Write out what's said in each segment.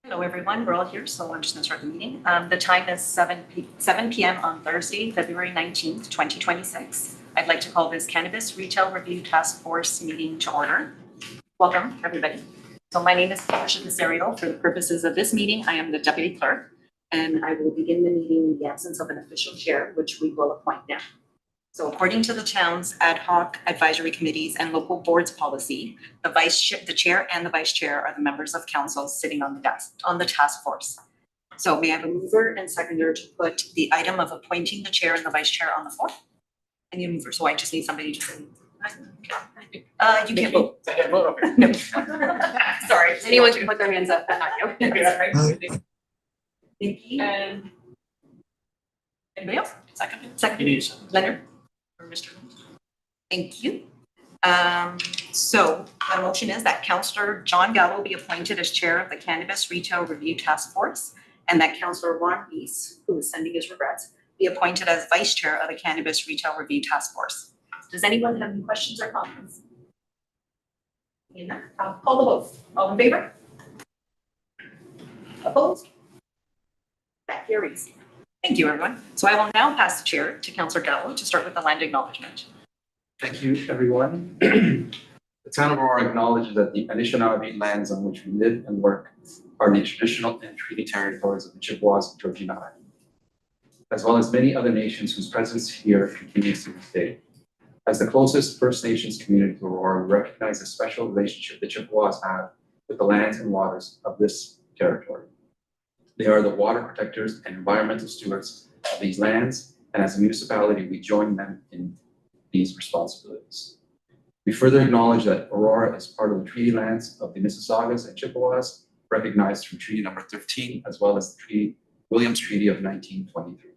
Hello, everyone. We're all here, so I'm just going to start the meeting. The time is 7 p.m. on Thursday, February 19th, 2026. I'd like to call this Cannabis Retail Review Task Force meeting to order. Welcome, everybody. So my name is Patricia Sario. For the purposes of this meeting, I am the Deputy Clerk, and I will begin the meeting in the absence of an official chair, which we will appoint now. So according to the town's ad hoc advisory committees and local boards policy, the chair and the vice chair are the members of council sitting on the task force. So may I have a mover and seconder to put the item of appointing the chair and the vice chair on the floor? I need a mover, so I just need somebody to say. You can't vote. I can't vote. No. Sorry. Anyone can put their hands up, but not you. Thank you. And anybody else? Second. Leonard. Or Mr. Thank you. So the motion is that Councillor John Gallo be appointed as chair of the Cannabis Retail Review Task Force, and that Councillor Juan Reese, who is sending his regrets, be appointed as vice chair of the Cannabis Retail Review Task Force. Does anyone have any questions or comments? I'll call the vote. All in favor? Opposed? That carries. Thank you, everyone. So I will now pass the chair to Councillor Gallo to start with the land acknowledgement. Thank you, everyone. The town of Aurora acknowledges that the Anishinaabe lands on which we live and work are the traditional and treaty territories of the Chippewas and Georgian Island, as well as many other nations whose presence here continues to this day. As the closest First Nations community to Aurora, we recognize the special relationship the Chippewas have with the lands and waters of this territory. They are the water protectors and environmental stewards of these lands, and as a municipality, we join them in these responsibilities. We further acknowledge that Aurora is part of the treaty lands of the Mississaugas and Chippewas, recognized through Treaty Number 13, as well as the Williams Treaty of 1923.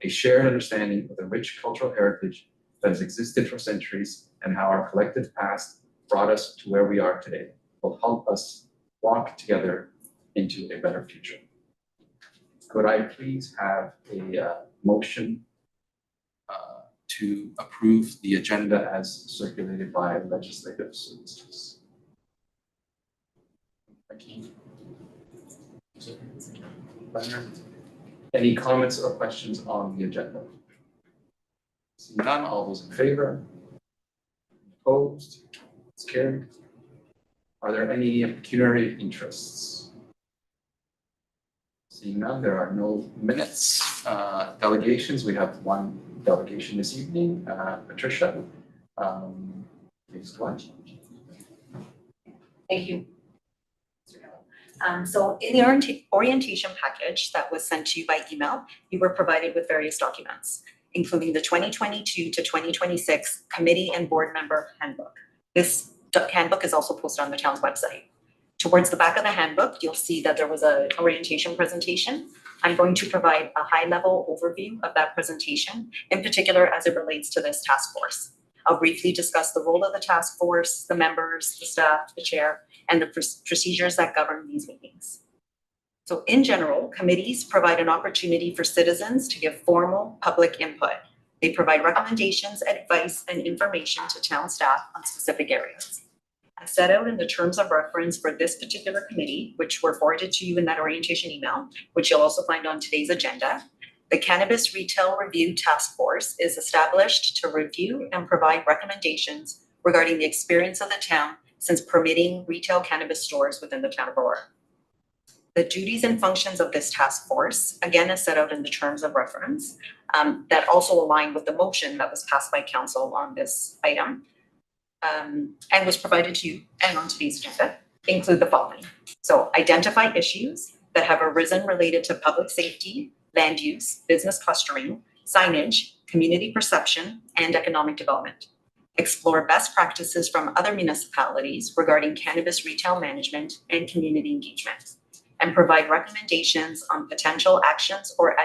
A shared understanding of the rich cultural heritage that has existed for centuries and how our collective past brought us to where we are today will help us walk together into a better future. Could I please have a motion to approve the agenda as circulated by legislative services? Thank you. Any comments or questions on the agenda? Seeing none, all those in favor? Opposed? It's carried. Are there any pecuniary interests? Seeing none, there are no minutes. Delegations, we have one delegation this evening. Patricia, please go ahead. Thank you. So in the orientation package that was sent to you by email, you were provided with various documents, including the 2022 to 2026 committee and board member handbook. This handbook is also posted on the town's website. Towards the back of the handbook, you'll see that there was an orientation presentation. I'm going to provide a high-level overview of that presentation, in particular as it relates to this task force. I'll briefly discuss the role of the task force, the members, the staff, the chair, and the procedures that govern these meetings. So in general, committees provide an opportunity for citizens to give formal public input. They provide recommendations, advice, and information to town staff on specific areas. As set out in the terms of reference for this particular committee, which were forwarded to you in that orientation email, which you'll also find on today's agenda, the Cannabis Retail Review Task Force is established to review and provide recommendations regarding the experience of the town since permitting retail cannabis stores within the town of Aurora. The duties and functions of this task force, again, is set out in the terms of reference, that also align with the motion that was passed by council on this item, and was provided to you and on today's agenda, include the following. So identify issues that have arisen related to public safety, land use, business clustering, signage, community perception, and economic development. Explore best practices from other municipalities regarding cannabis retail management and community engagement, and provide recommendations on potential actions or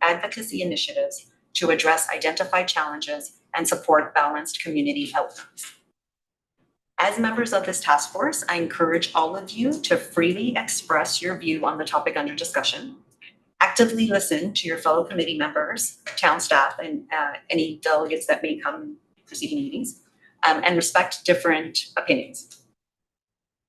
advocacy initiatives to address identified challenges and support balanced community outcomes. As members of this task force, I encourage all of you to freely express your view on the topic under discussion, actively listen to your fellow committee members, town staff, and any delegates that may come preceding meetings, and respect different opinions.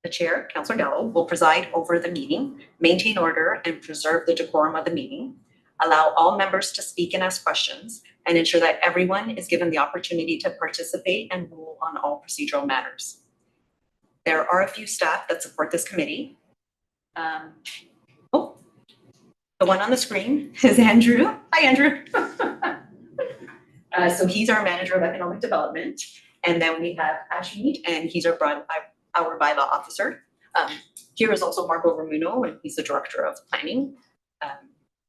The chair, Councillor Gallo, will preside over the meeting, maintain order and preserve the decorum of the meeting, allow all members to speak and ask questions, and ensure that everyone is given the opportunity to participate and rule on all procedural matters. There are a few staff that support this committee. The one on the screen is Andrew. Hi, Andrew. So he's our Manager of Economic Development. And then we have Ashmead, and he's our bylaw officer. Here is also Marco Ramuno, and he's the Director of Planning.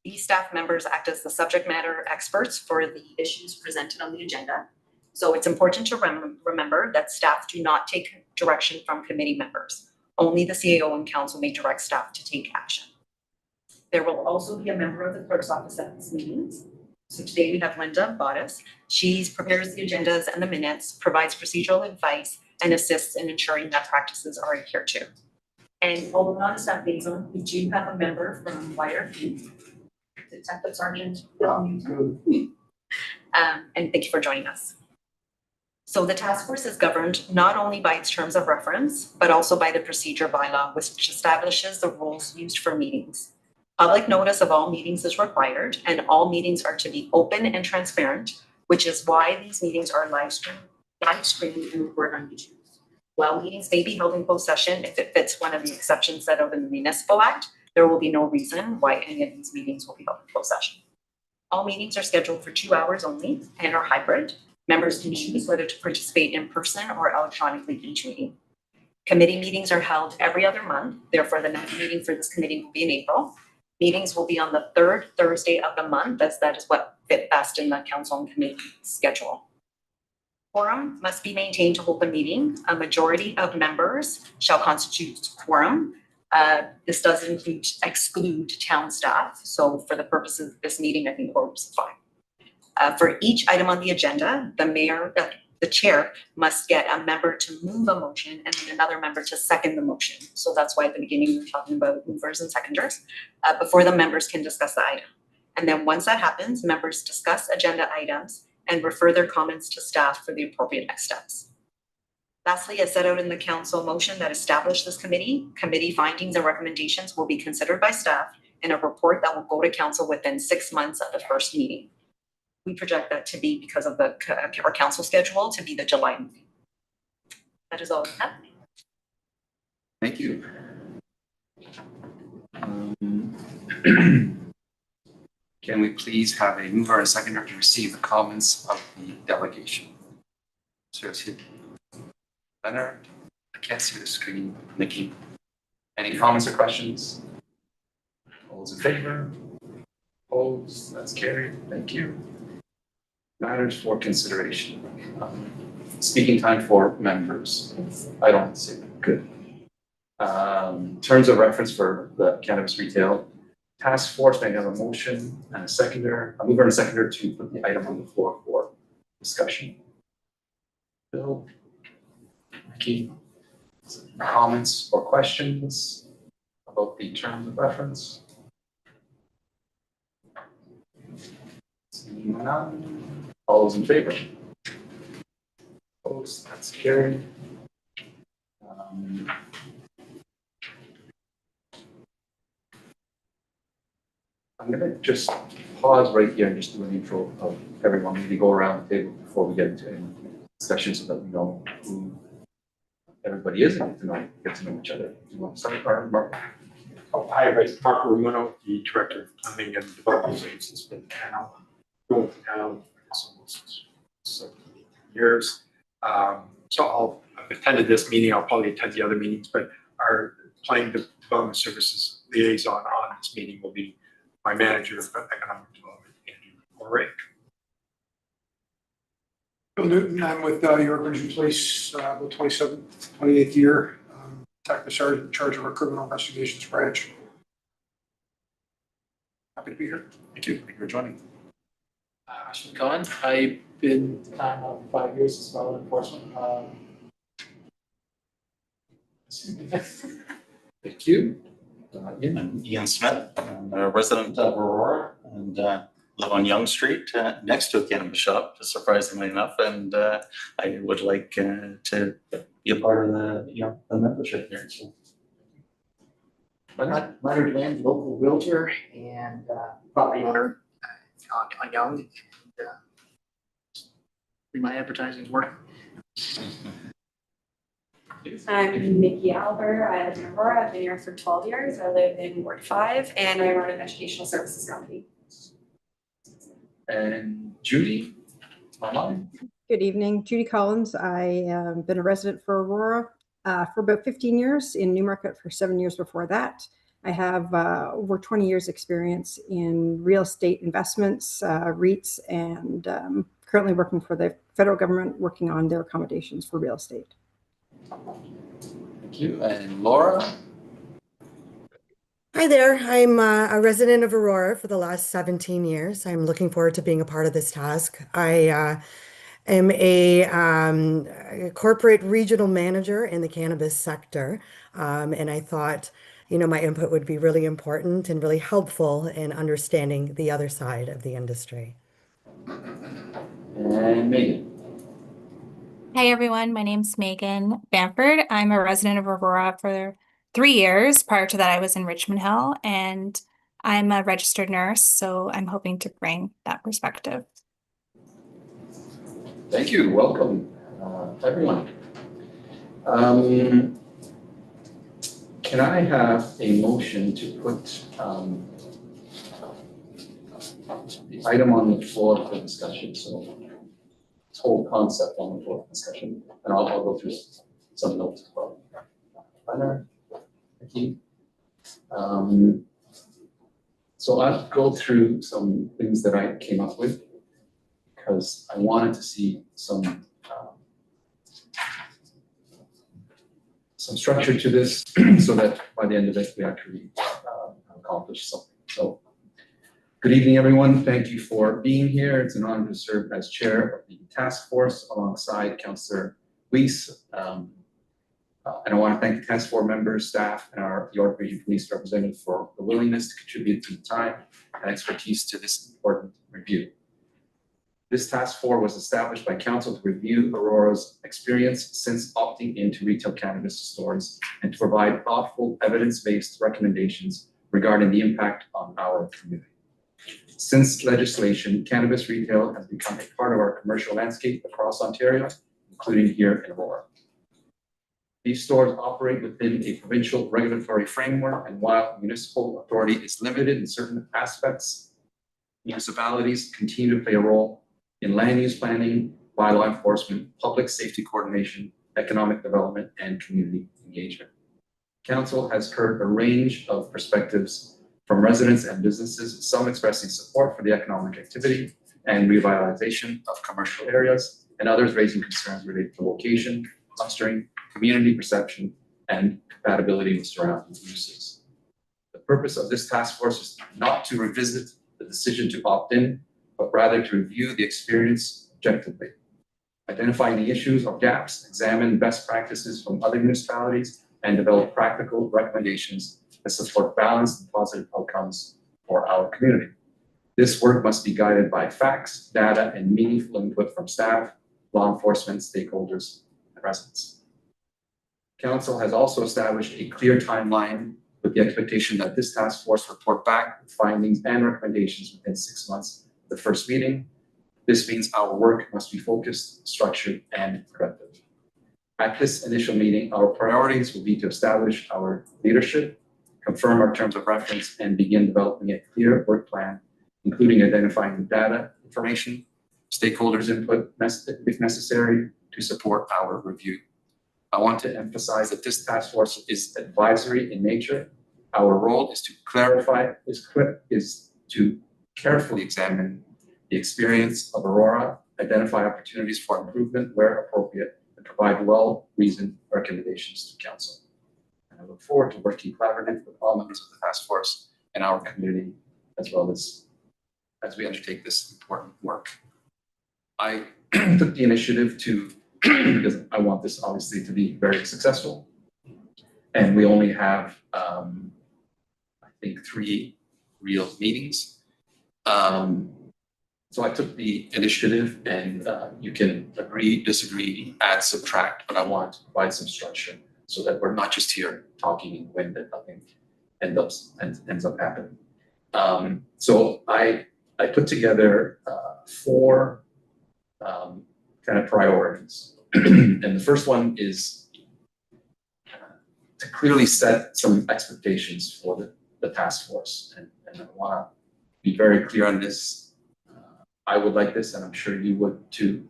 These staff members act as the subject matter experts for the issues presented on the agenda. So it's important to remember that staff do not take direction from committee members. Only the CAO and council may direct staff to take action. There will also be a member of the clerk's office at these meetings. So today we have Linda Bottas. She prepares the agendas and the minutes, provides procedural advice, and assists in ensuring that practices are adhered to. And although not a staff liaison, we do have a member from YRP, Detective Sergeant Bill Newton. And thank you for joining us. So the task force is governed not only by its terms of reference, but also by the procedure bylaw, which establishes the rules used for meetings. Public notice of all meetings is required, and all meetings are to be open and transparent, which is why these meetings are live streamed and recorded on YouTube. While meetings may be held in closed session, if it fits one of the exceptions set out in the Municipal Act, there will be no reason why any of these meetings will be held in closed session. All meetings are scheduled for 2 hours only and are hybrid. Members can choose whether to participate in person or electronically each meeting. Committee meetings are held every other month. Therefore, the next meeting for this committee will be in April. Meetings will be on the third Thursday of the month, as that is what fit best in the council and committee schedule. Quorum must be maintained to hold the meeting. A majority of members shall constitute quorum. This does exclude town staff. So for the purposes of this meeting, I think quorum is fine. For each item on the agenda, the chair must get a member to move a motion and then another member to second the motion. So that's why at the beginning we were talking about movers and seconders before the members can discuss the item. And then once that happens, members discuss agenda items and refer their comments to staff for the appropriate next steps. Lastly, as set out in the council motion that established this committee, committee findings and recommendations will be considered by staff in a report that will go to council within 6 months of the first meeting. We project that to be, because of our council schedule, to be the July meeting. That is all I have. Thank you. Can we please have a mover and a seconder to receive the comments of the delegation? So Leonard, I can't see the screen. Nikki, any comments or questions? All those in favor? Opposed? That's carried. Thank you. Matters for consideration. Speaking time for members. I don't see it. Good. Terms of reference for the cannabis retail task force, may I have a motion and a seconder, a mover and a seconder to put the item on the floor for discussion. Bill, Nikki, comments or questions about the terms of reference? Seeing none. All those in favor? Opposed? That's carried. I'm going to just pause right here and just do an intro of everyone. Maybe go around the table before we get into any discussion so that we know who everybody is and get to know each other. Do you want to start, Mark? Oh, hi, Mark Ramuno, the Director of Planning and Development Services for the town. Going down almost 17 years. So I've attended this meeting. I'll probably attend the other meetings, but our Planning Development Services liaison on this meeting will be my Manager of Economic Development, Andrew Moray. Bill Newton, I'm with York Region Police, about 28th year. Detective Sergeant in charge of our criminal investigations branch. Happy to be here. Thank you. Thank you for joining. Ashton Khan. I've been 5 years as law enforcement. Thank you. I'm Ian Smith. I'm a resident of Aurora and live on Yonge Street next to a cannabis shop, surprisingly enough. And I would like to be a part of the membership here. So. Leonard Land, local realtor and property owner on Young. And, my advertising work. I'm Nikki Albert. I live in Aurora. I've been here for 12 years. I live in Ward 5 and I run an educational services company. And Judy, online. Good evening, Judy Collins. I have been a resident for Aurora for about 15 years, in Newmarket for 7 years before that. I have over 20 years experience in real estate investments, REITs, and currently working for the federal government, working on their accommodations for real estate. Thank you. And Laura? Hi there. I'm a resident of Aurora for the last 17 years. I'm looking forward to being a part of this task. I am a corporate regional manager in the cannabis sector, and I thought, my input would be really important and really helpful in understanding the other side of the industry. And Megan. Hi everyone, my name's Megan Bamford. I'm a resident of Aurora for 3 years. Prior to that, I was in Richmond Hill, and I'm a registered nurse, so I'm hoping to bring that perspective. Thank you. Welcome, everyone. Can I have a motion to put the item on the floor for discussion? So this whole concept on the floor for discussion, and I'll go through some notes as well. Leonard, Nikki. So I'll go through some things that I came up with, because I wanted to see some structure to this so that by the end of it, we actually accomplish something. So good evening, everyone. Thank you for being here. It's an honor to serve as chair of the task force alongside Councillor Weiss. And I want to thank the task force members, staff, and our York Region Police representative for the willingness to contribute to the time and expertise to this important review. This task force was established by council to review Aurora's experience since opting into retail cannabis stores and to provide thoughtful, evidence-based recommendations regarding the impact on our community. Since legislation, cannabis retail has become a part of our commercial landscape across Ontario, including here in Aurora. These stores operate within a provincial regulatory framework, and while municipal authority is limited in certain aspects, municipalities continue to play a role in land use planning, bylaw enforcement, public safety coordination, economic development, and community engagement. Council has heard a range of perspectives from residents and businesses, some expressing support for the economic activity and revitalization of commercial areas, and others raising concerns related to location, clustering, community perception, and compatibility with surrounding uses. The purpose of this task force is not to revisit the decision to opt in, but rather to review the experience objectively, identify the issues or gaps, examine best practices from other municipalities, and develop practical recommendations that support balanced and positive outcomes for our community. This work must be guided by facts, data, and meaningful input from staff, law enforcement, stakeholders, and residents. Council has also established a clear timeline with the expectation that this task force report back with findings and recommendations within 6 months of the first meeting. This means our work must be focused, structured, and productive. At this initial meeting, our priorities will be to establish our leadership, confirm our terms of reference, and begin developing a clear work plan, including identifying the data, information, stakeholders' input, if necessary, to support our review. I want to emphasize that this task force is advisory in nature. Our role is to carefully examine the experience of Aurora, identify opportunities for improvement where appropriate, and provide well-reasoned recommendations to council. And I look forward to working collaboratively with all members of the task force and our community, as well as we undertake this important work. I took the initiative to, because I want this obviously to be very successful, and we only have, I think, 3 real meetings. So I took the initiative and you can agree, disagree, add, subtract, but I want to provide some structure so that we're not just here talking in wind and nothing ends up happening. So I put together 4 kind of priorities. And the first one is to clearly set some expectations for the task force. And I want to be very clear on this. I would like this, and I'm sure you would too,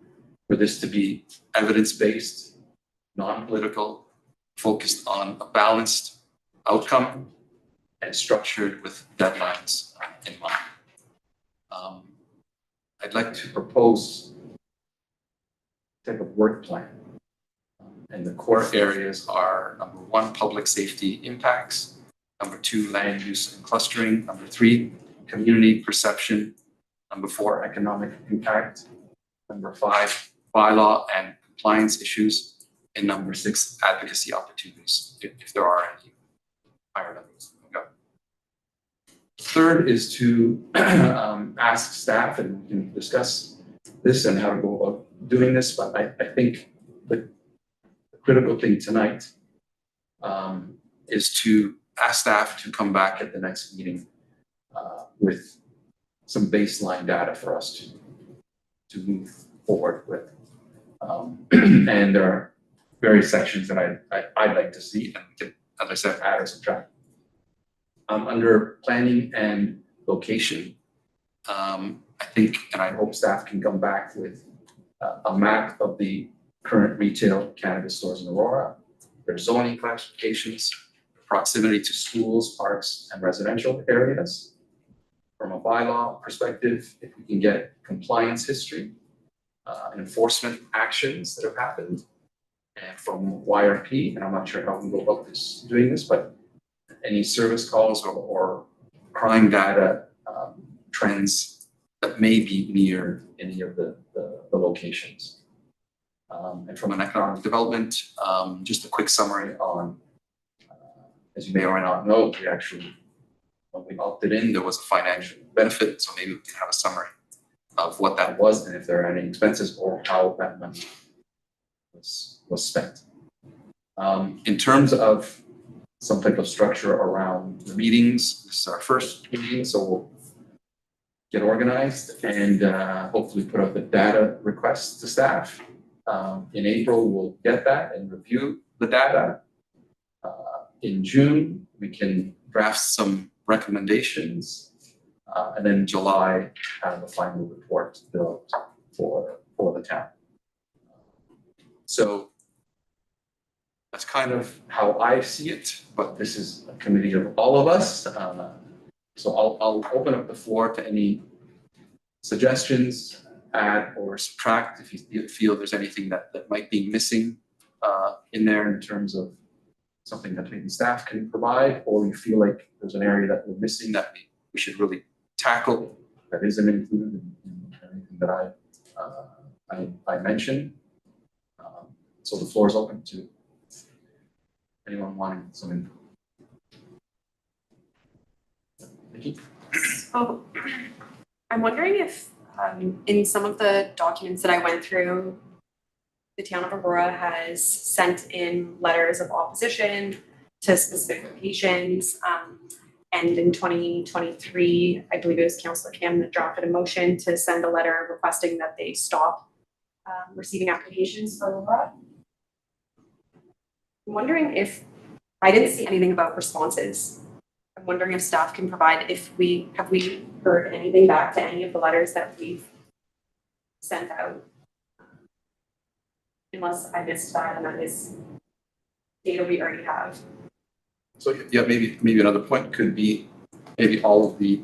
for this to be evidence-based, non-political, focused on a balanced outcome, and structured with deadlines in mind. I'd like to propose a type of work plan. And the core areas are number 1, public safety impacts, number 2, land use and clustering, number 3, community perception, number 4, economic impact, number 5, bylaw and compliance issues, and number 6, advocacy opportunities, if there are any higher levels. Okay. Third is to ask staff, and we can discuss this and how to go about doing this, but I think the critical thing tonight is to ask staff to come back at the next meeting with some baseline data for us to move forward with. And there are various sections that I'd like to see, and we can, as I said, add or subtract. Under planning and location, I think, and I hope staff can come back with a map of the current retail cannabis stores in Aurora, their zoning classifications, proximity to schools, parks, and residential areas. From a bylaw perspective, if we can get compliance history, enforcement actions that have happened, and from YRP, and I'm not sure how we go about doing this, but any service calls or crime data trends that may be near any of the locations. And from an economic development, just a quick summary on, as you may or may not know, we actually, when we opted in, there was a financial benefit, so maybe we can have a summary of what that was and if there are any expenses or how that money was spent. In terms of some type of structure around the meetings, this is our first meeting, so we'll get organized and hopefully put up the data requests to staff. In April, we'll get that and review the data. In June, we can draft some recommendations, and then in July, have a final report built for the town. So that's kind of how I see it, but this is a committee of all of us. So I'll open up the floor to any suggestions, add or subtract if you feel there's anything that might be missing in there in terms of something that maybe staff can provide, or you feel like there's an area that we're missing that we should really tackle that isn't included in anything that I mentioned. So the floor is open to anyone wanting some input. Nikki? So I'm wondering if in some of the documents that I went through, the town of Aurora has sent in letters of opposition to specific locations. And in 2023, I believe it was Councillor Kim that drafted a motion to send a letter requesting that they stop receiving applications for Aurora. I'm wondering if, I didn't see anything about responses. I'm wondering if staff can provide, have we heard anything back to any of the letters that we've sent out? Unless I missed that, and that is data we already have. So yeah, maybe another point could be maybe all of the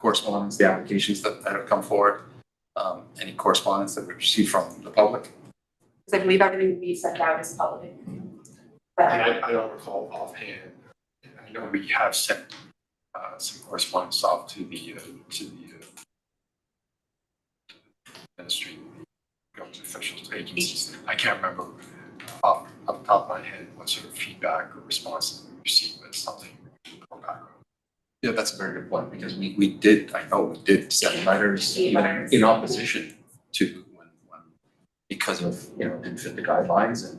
correspondence, the applications that have come forward, any correspondence that we received from the public. Because I believe everything we sent out is public. But And I don't recall offhand. I know we have sent some correspondence off to the ministry, government officials, agencies. I can't remember off the top of my head what sort of feedback or responses we received, but something to go back on. Yeah, that's a very good point, because we did send letters even in opposition to when because of, didn't fit the guidelines and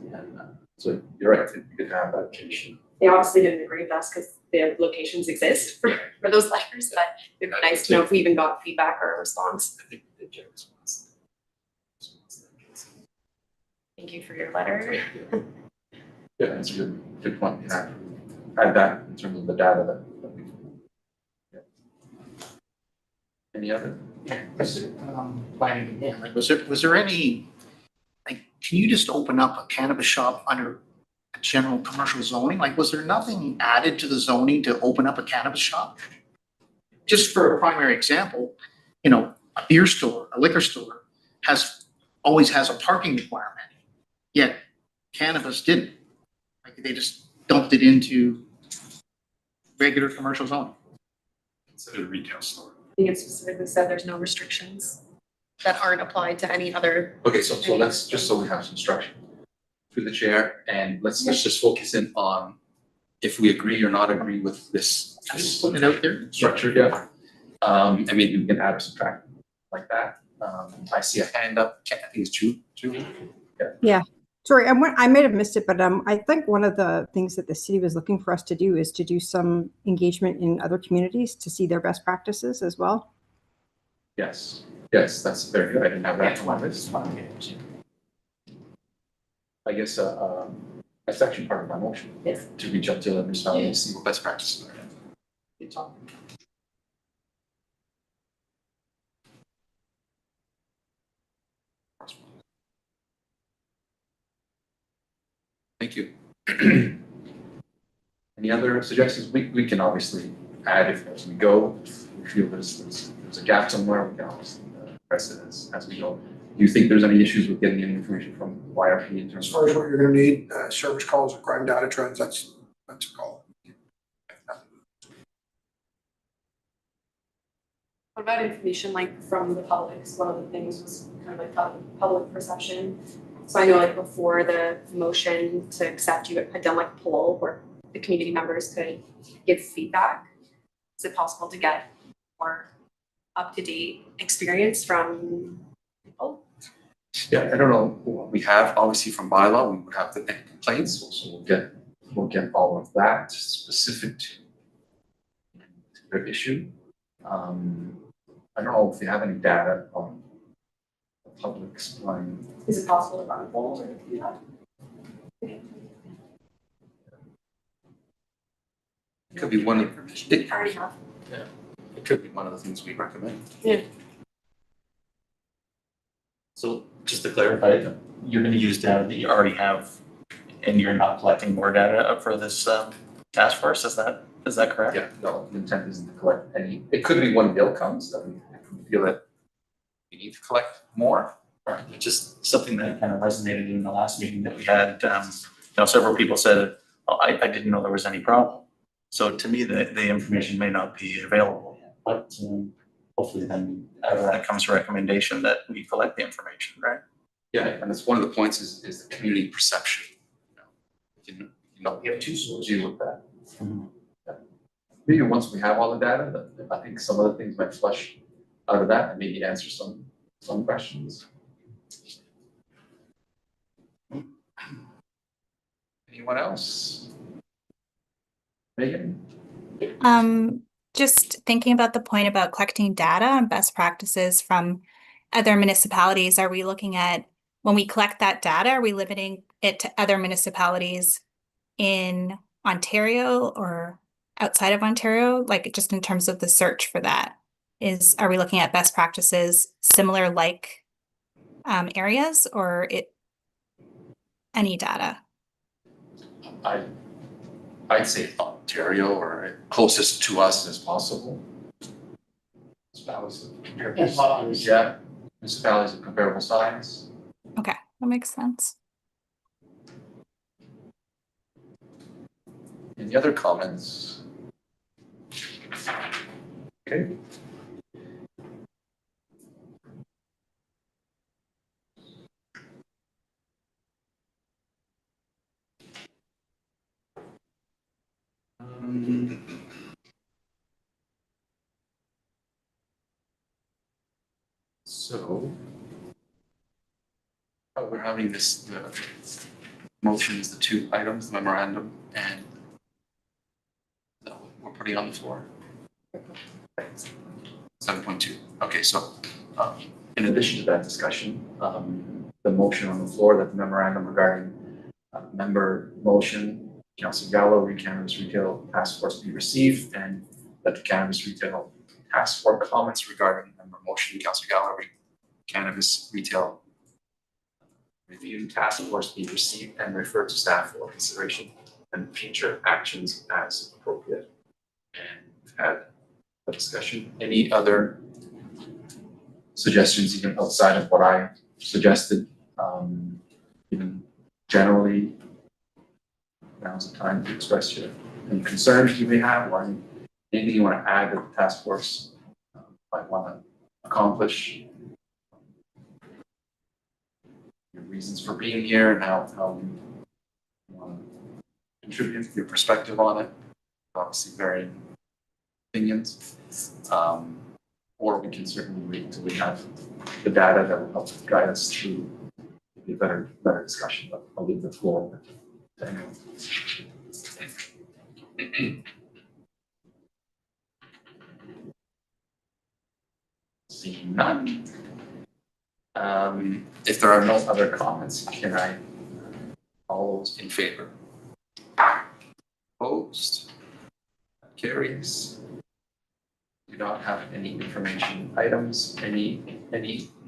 so you're right, it'd be good to have that occasion. They obviously didn't agree with us because their locations exist for those letters, but it'd be nice to know if we even got feedback or a response. I think we did get a response. Thank you for your letter. Yeah, that's a good point, add that in terms of the data that we. Yeah. Any other? Planning again, like, was there any, like, can you just open up a cannabis shop under a general commercial zoning? Like, was there nothing added to the zoning to open up a cannabis shop? Just for a primary example, a beer store, a liquor store always has a parking requirement, yet cannabis didn't. Like, they just dumped it into regular commercial zoning. Considered a retail store. I think it specifically said there's no restrictions that aren't applied to any other. Okay, so let's, just so we have some structure through the chair, and let's just focus in on if we agree or not agree with this. Just putting it out there. Structure, yeah. And maybe we can add or subtract like that. I see a hand up, I think it's Julie. Yeah, sorry, I might have missed it, but I think one of the things that the city was looking for us to do is to do some engagement in other communities to see their best practices as well. Yes, that's very good. I didn't have that on my list. I guess that's actually part of my motion. Yes. To reach out to the municipality and see what best practices are. Good talk. Thank you. Any other suggestions? We can obviously add if as we go. If we feel there's a gap somewhere, we can obviously press it as we go. Do you think there's any issues with getting any information from YRP in terms As far as what you're gonna need, service calls or crime data trends, that's a call. What about information like from the public? So one of the things was kind of like public perception. So I know like before the motion to accept, you had done like a poll where the community members could give feedback. Is it possible to get more up-to-date experience from people? Yeah, I don't know what we have, obviously from bylaw, we would have the complaints, so we'll get all of that specific to the issue. I don't know if you have any data on the public's line. Is it possible to run a poll or do that? It could be one of, Information I already have. it could be one of the things we recommend. Yeah. So just to clarify, you're gonna use data that you already have and you're not collecting more data for this task force, is that correct? Yeah, no, the intent isn't to collect any, it could be when bill comes, that we feel that we need to collect more. Right, just something that kind of resonated in the last meeting that we had, several people said, oh, I didn't know there was any problem. So to me, the information may not be available yet, but hopefully then out of that comes a recommendation that we collect the information, right? Yeah, and it's one of the points is the community perception. We have two sources to deal with that. Mm-hmm. Yeah. Maybe once we have all the data, I think some of the things might flush out of that and maybe answer some questions. Anyone else? Megan? Just thinking about the point about collecting data and best practices from other municipalities, are we looking at when we collect that data, are we limiting it to other municipalities in Ontario or outside of Ontario? Like just in terms of the search for that, are we looking at best practices similar like areas or any data? I'd say Ontario or closest to us as possible. Municipalities of comparable size. Yeah, municipalities of comparable size. Okay, that makes sense. Any other comments? Okay. So we're having the motions, the two items, memorandum and that we're putting on the floor. 7.2. Okay, so in addition to that discussion, the motion on the floor that the memorandum regarding member motion, Councillor Gallo, Cannabis Retail Task Force be received, and that the Cannabis Retail Task Force comments regarding member motion, Councillor Gallo, Cannabis Retail Review Task Force be received and referred to staff for consideration and future actions as appropriate. And we've had a discussion. Any other suggestions, even outside of what I suggested, even generally? Now's the time to express your any concerns you may have, or anything you want to add that the task force might want to accomplish. Your reasons for being here and how you want to contribute your perspective on it. Obviously, varying opinions. Or we can certainly wait until we have the data that will help guide us through a better discussion. But I'll leave the floor to anyone. Seeing none. If there are no other comments, can I all those in favor? Opposed? Carries. Do not have any information items, any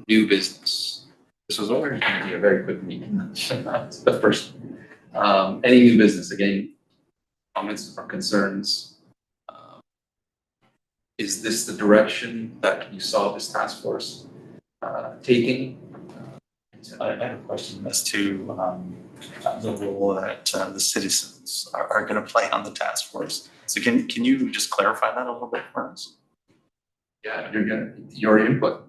new business. This was already going to be a very quick meeting. That's the first. Any new business, again, comments or concerns? Is this the direction that you saw this task force taking? I have a question as to the role that the citizens are going to play on the task force. So can you just clarify that a little bit for us? Yeah, your input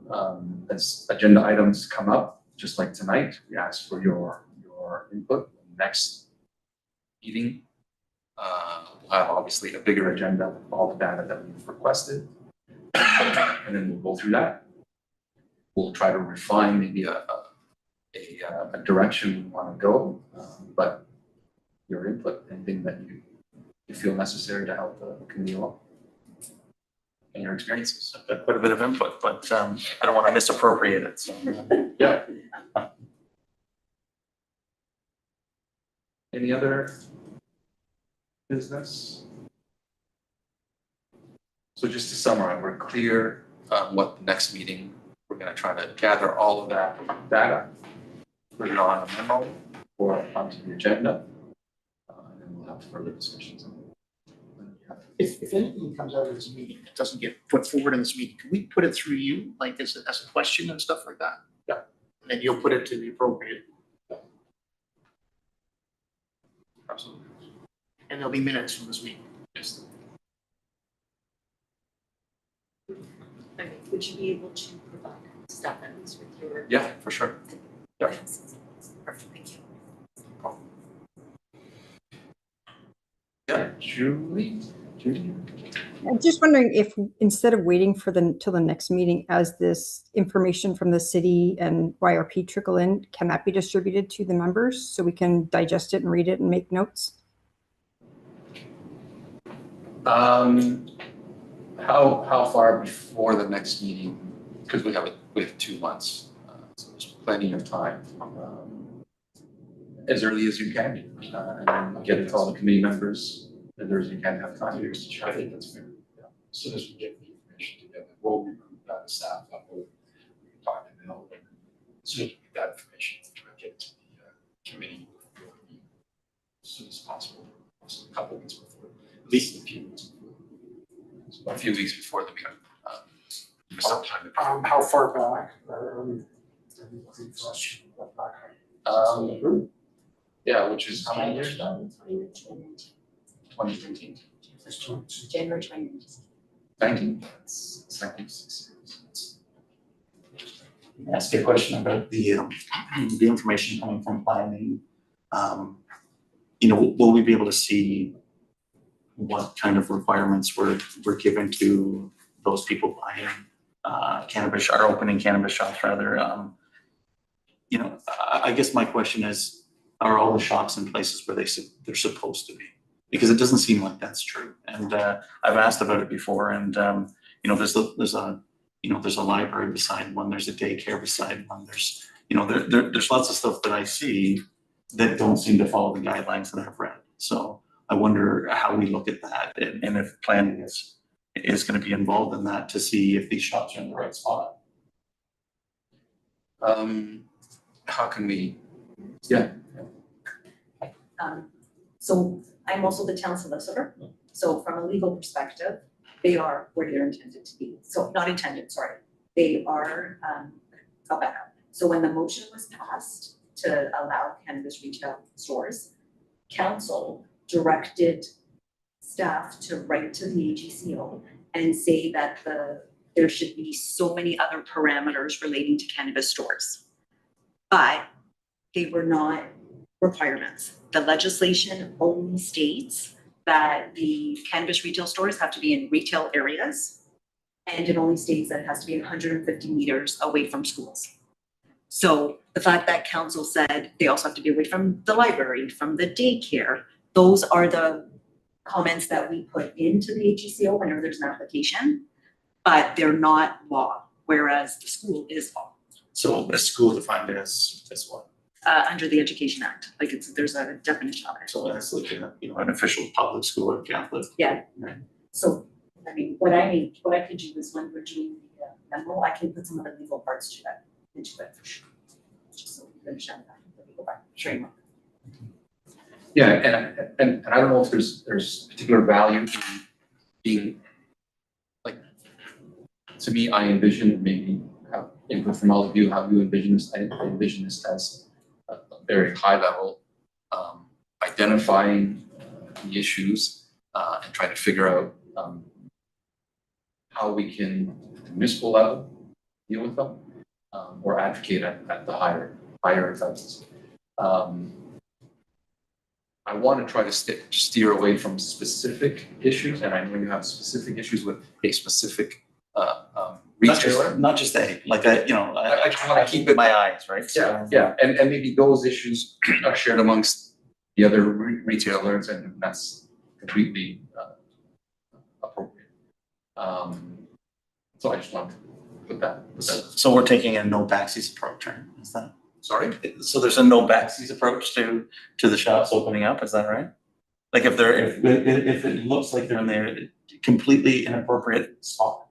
as agenda items come up, just like tonight, we ask for your input. Next meeting, we'll have obviously a bigger agenda of all the data that we've requested, and then we'll go through that. We'll try to refine maybe a direction we want to go, but your input, anything that you feel necessary to help the community along. And your experiences. I've got quite a bit of input, but I don't want to misappropriate it. So. Yeah. Any other business? So just to summarize, we're clear what the next meeting, we're going to try to gather all of that data, put it on a memo or onto the agenda, and then we'll have further discussions on it. If anything comes out of this meeting that doesn't get put forward in this meeting, can we put it through you, like as a question and stuff like that? Yeah. And then you'll put it to the appropriate. Absolutely. And there'll be minutes from this meeting. Yes. Okay, would you be able to provide staff items with your? Yeah, for sure. Yeah. Perfect, thank you. Yeah, Judy. I'm just wondering if instead of waiting for till the next meeting, as this information from the city and YRP trickle in, can that be distributed to the members so we can digest it and read it and make notes? How far before the next meeting? Because we have 2 months, so there's plenty of time. As early as you can, and then get it to all the committee members. As early as you can have time. I think that's fair. Yeah. As soon as we get the information together, we'll recruit that at staff level. We can talk to them. As soon as we get that information, we'll try to get it to the committee as soon as possible. Also a couple weeks before, at least a few weeks before. So a few weeks before the meeting. Sometime. How far back? Yeah, which is how many years now? 2013. January 2019. 19. It's 96 years. Ask a question about the information coming from planning. Will we be able to see what kind of requirements were given to those people buying cannabis, are opening cannabis shops rather. You know, I guess my question is, are all the shops in places where they're supposed to be? Because it doesn't seem like that's true. And I've asked about it before, and you know, there's a library beside one, there's a daycare beside one, there's there's lots of stuff that I see that don't seem to follow the guidelines that I've read. So I wonder how we look at that, and if planning is going to be involved in that to see if these shops are in the right spot. How can we, yeah. So I'm also the town solicitor. So from a legal perspective, they are where they're intended to be. So not intended, sorry. They are, I'll back up. So when the motion was passed to allow cannabis retail stores, council directed staff to write to the AGCO and say that there should be so many other parameters relating to cannabis stores. But they were not requirements. The legislation only states that the cannabis retail stores have to be in retail areas, and it only states that it has to be 150 meters away from schools. So the fact that council said they also have to be away from the library, from the daycare, those are the comments that we put into the AGCO whenever there's an application, but they're not law, whereas the school is law. So a school defined as what? Under the Education Act, like there's a definition of it. So that's like an official public school or Catholic. Yeah. Right. So, I mean, what I could do is when we're doing the memo, I can put some of the legal parts to that, into it for sure. Just so we understand that, the legal framework. Yeah, and I don't know if there's particular value in being, like, to me, I envision maybe how input from all of you, how you envision this. I envision this as a very high level, identifying the issues and trying to figure out how we can, at the municipal level, deal with them or advocate at the higher levels. I want to try to steer away from specific issues, and I know you have specific issues with a specific retailer. Not just a, like I just want to keep it my eyes, right? Yeah, and maybe those issues are shared amongst the other retailers, and that's completely appropriate. So I just want to put that. So we're taking a no backsies approach, right? Is that? Sorry? So there's a no backsies approach to the shops opening up, is that right? Like if it looks like they're in their completely inappropriate spot,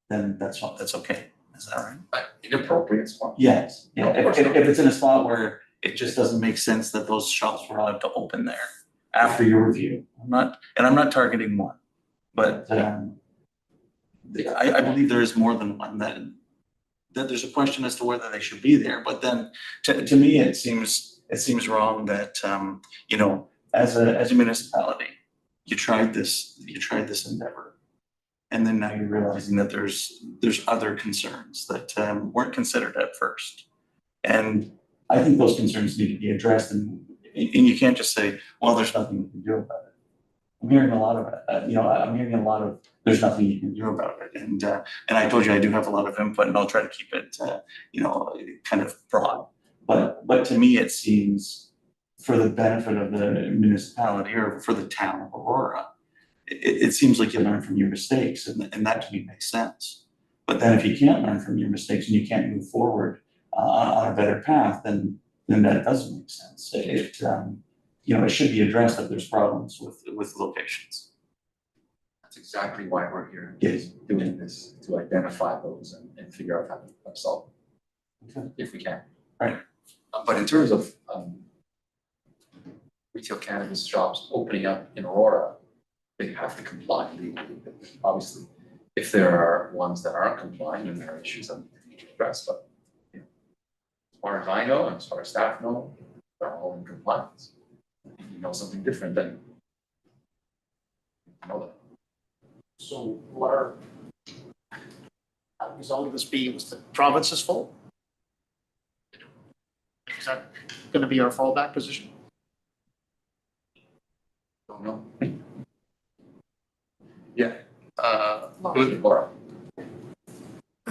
then that's okay, is that right? Inappropriate spot? Yes, No, yeah, if it's in a spot where it just doesn't make sense that those shops were allowed to open there after your review. I'm not targeting one, but I believe there is more than one that there's a question as to whether they should be there. But then to me, it seems wrong that, as a municipality, you tried this endeavor. And then now you're realizing that there's other concerns that weren't considered at first. And I think those concerns need to be addressed, and you can't just say, well, there's nothing you can do about it. I'm hearing a lot of it. There's nothing you can do about it. And I told you I do have a lot of input, and I'll try to keep it, kind of broad. But to me, it seems for the benefit of the municipality or for the town of Aurora, it seems like you learn from your mistakes, and that to me makes sense. But then if you can't learn from your mistakes and you can't move forward on a better path, then that doesn't make sense. It should be addressed that there's problems with locations. That's exactly why we're here, is doing this, to identify those and figure out how to solve them, if we can. Right. But in terms of retail cannabis shops opening up in Aurora, they have to comply legally. Obviously, if there are ones that aren't complying, then there are issues that need to be addressed. But as far as I know, and as far as staff know, they're all in compliance. If you know something different, then you know that. So what are, the result of this being was the province is full? Is that going to be our fallback position? Don't know. Yeah. Good, Laura.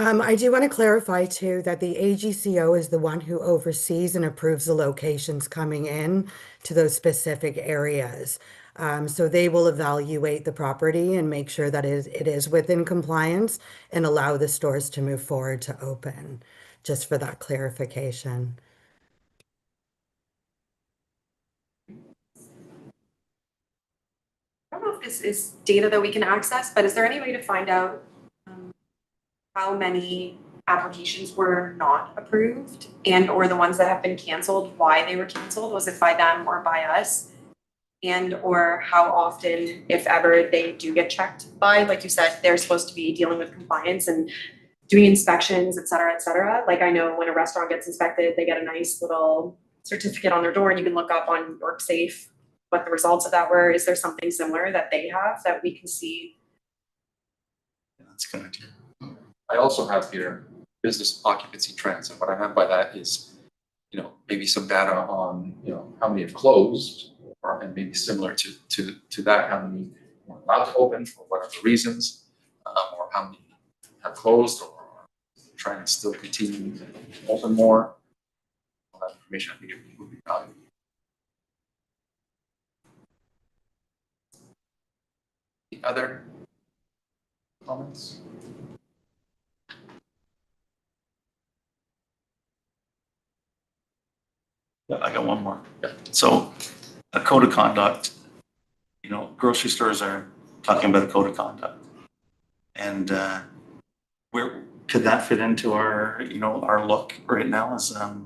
I do want to clarify too that the AGCO is the one who oversees and approves the locations coming in to those specific areas. So they will evaluate the property and make sure that it is within compliance and allow the stores to move forward to open, just for that clarification. I don't know if this is data that we can access, but is there any way to find out how many applications were not approved and or the ones that have been canceled, why they were canceled? Was it by them or by us? And or how often, if ever, they do get checked by, like you said, they're supposed to be dealing with compliance and doing inspections, et cetera, et cetera. Like I know when a restaurant gets inspected, they get a nice little certificate on their door and you can look up on WorkSafe what the results of that were. Is there something similar that they have that we can see? That's a good idea. I also have here business occupancy trends, and what I meant by that is, maybe some data on, how many have closed, and maybe similar to that, how many were allowed to open for whatever reasons, or how many have closed or trying to still continue to open more. All that information I think it would be valuable. The other comments? I got one more. So a code of conduct, grocery stores are talking about a code of conduct. And where could that fit into our, our look right now is, I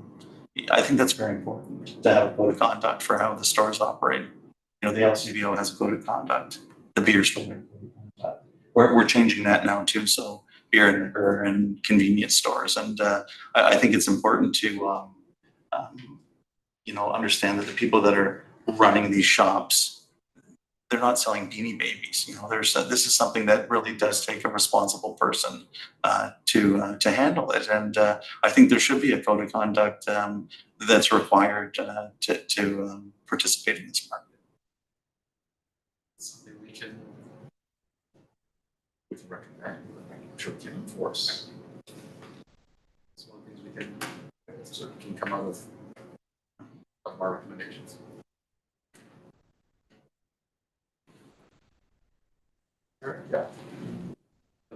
think that's very important to have a code of conduct for how the stores operate. The LCBO has a code of conduct, the beer store. We're changing that now too. So beer and liquor and convenience stores. And I think it's important to, understand that the people that are running these shops, they're not selling Beanie Babies. This is something that really does take a responsible person to handle it. And I think there should be a code of conduct that's required to participate in this market. Something we can recommend, I'm sure we can enforce. It's one of the things we can certainly can come out of our recommendations. Yeah.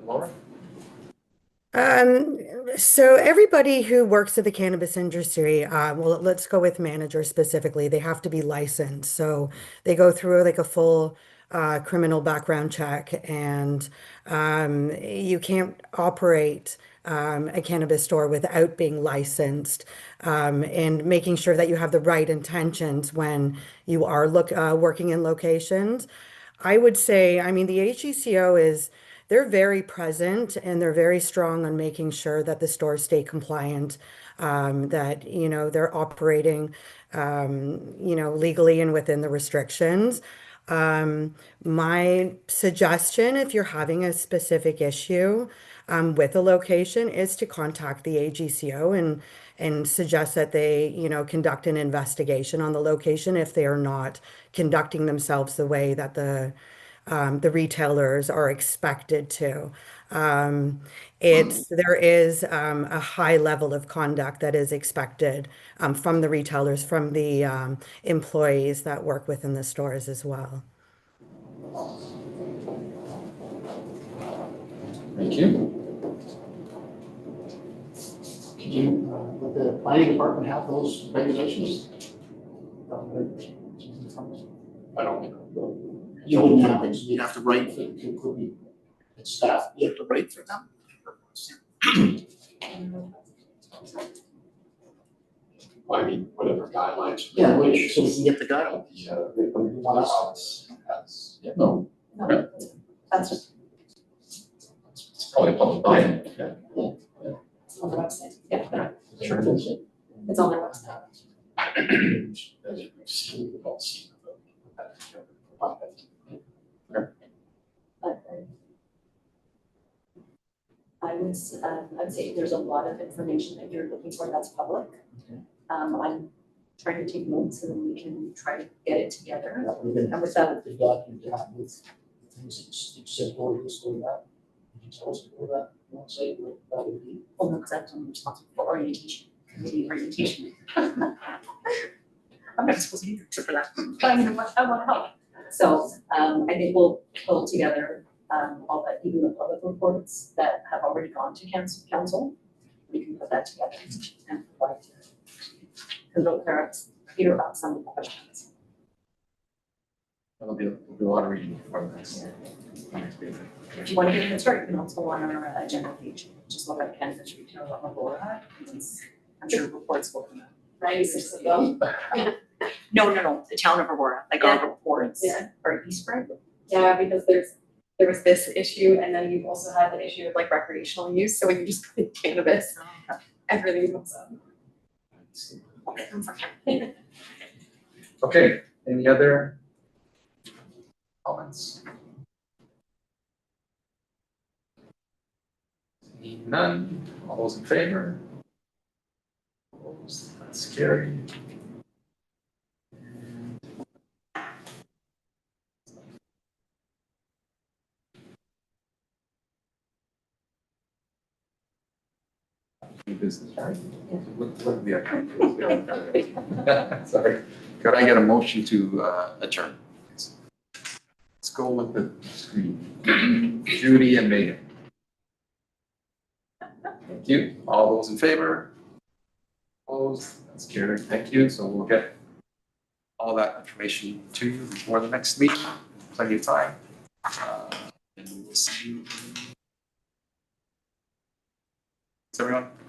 Laura? So everybody who works at the cannabis industry, well, let's go with managers specifically. They have to be licensed. So they go through like a full criminal background check, and you can't operate a cannabis store without being licensed, and making sure that you have the right intentions when you are working in locations. I would say, I mean, the HECO they're very present and they're very strong on making sure that the stores stay compliant, that, they're operating, legally and within the restrictions. My suggestion, if you're having a specific issue with a location, is to contact the AGCO and suggest that they, conduct an investigation on the location if they are not conducting themselves the way that the retailers are expected to. There is a high level of conduct that is expected from the retailers, from the employees that work within the stores as well. Thank you. Would the planning department have those regulations? I don't know. You wouldn't have it, you'd have to write for, it could be staff, you have to write for them. I mean, whatever guidelines. Yeah, so we can get the guy. Yeah, they want us. Yeah, no. No, that's just It's probably a public domain. Yeah. it's on the website. Yeah, Sure. it's on their website. As you see, we've all seen that. I'd say there's a lot of information that you're looking for that's public. I'm trying to take notes so that we can try to get it together. And with that, The document you have with things that you said, or this or that. Well, no, because I'm responsible for orientation, committee orientation. I'm not supposed to be here except for that. I want to help. So, I think we'll pull together, all that, even the public reports that have already gone to council. We can put that together and provide to, because we'll clear about some of the questions. There'll be a lot of reading for this. If you want to get into it, you can also go on our agenda page, just look at Cannabis Retail of Aurora. I'm sure reports will come out. Right, No, the town of Aurora, like our reports are Eastbrook. Yeah, because there was this issue, and then you've also had the issue of like recreational use, so when you just put in cannabis, everything comes up. Okay, any other comments? Seeing none, all those in favor? Opposed, that's carried. New business, right? What are the activities? Sorry, could I get a motion to adjourn? Let's go with the screen. Judy and Megan. Thank you. All those in favor? Opposed? That's carried. Thank you. So we'll get all that information to you before the next meeting. Plenty of time. And we'll see you. Thanks, everyone.